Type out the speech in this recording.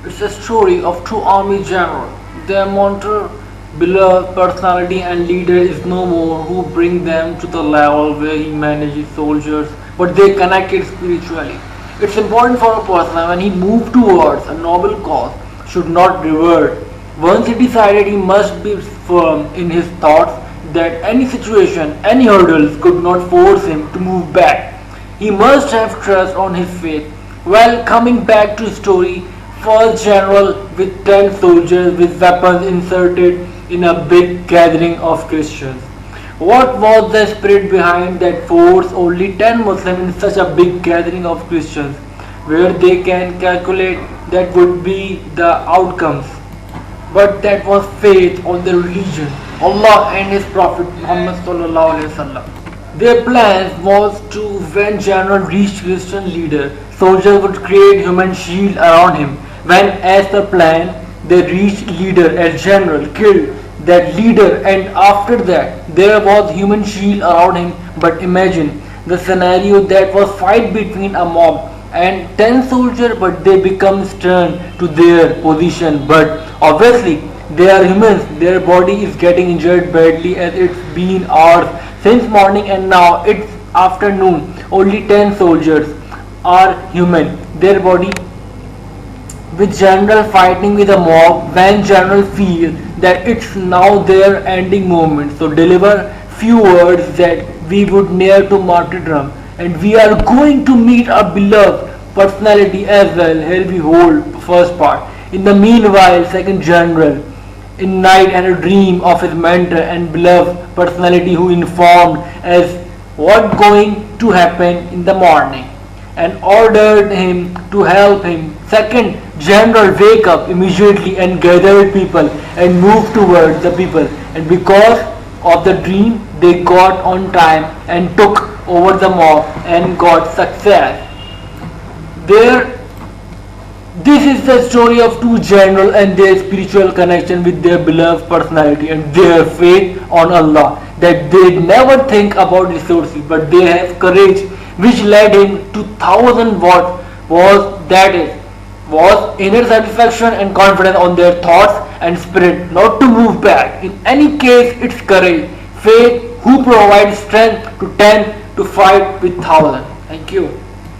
It's a story of two army generals. Their mentor, beloved personality and leader is no more who bring them to the level where he manages soldiers, but they connected spiritually. It's important for a person when he moves towards a noble cause should not revert. Once he decided he must be firm in his thoughts that any situation, any hurdles could not force him to move back. He must have trust on his faith. Well, coming back to story, first general with 10 soldiers with weapons inserted in a big gathering of Christians. What was the spirit behind that force only 10 Muslims in such a big gathering of Christians where they can calculate that would be the outcomes? But that was faith on the religion, Allah and His Prophet Muhammad sallallahu alaihi wasallam. Their plan was to, when general reached Christian leader, soldiers would create human shield around him. When, as per plan, they reached leader as general, killed that leader, and after that there was human shield around him. But imagine the scenario that was fight between a mob and 10 soldiers, but they become stern to their position. But obviously they are humans, their body is getting injured badly as it's been hours since morning and now it's afternoon. Only 10 soldiers are human, their body with general fighting with a mob. When general feel that it's now their ending moment, so deliver few words that we would near to martyrdom and we are going to meet our beloved personality as well. Here we hold first part. In the meanwhile, second general in night and a dream of his mentor and beloved personality who informed as what going to happen in the morning and ordered him to help him. Second general wake up immediately and gathered people and moved toward the people, and because of the dream they got on time and took over the mob and got success. There, this is the story of two generals and their spiritual connection with their beloved personality and their faith on Allah, that they never think about resources but they have courage which led him to 1,000 watts was inner satisfaction and confidence on their thoughts and spirit not to move back. In any case, it's courage, faith who provides strength to 10 to fight with 1,000. Thank you.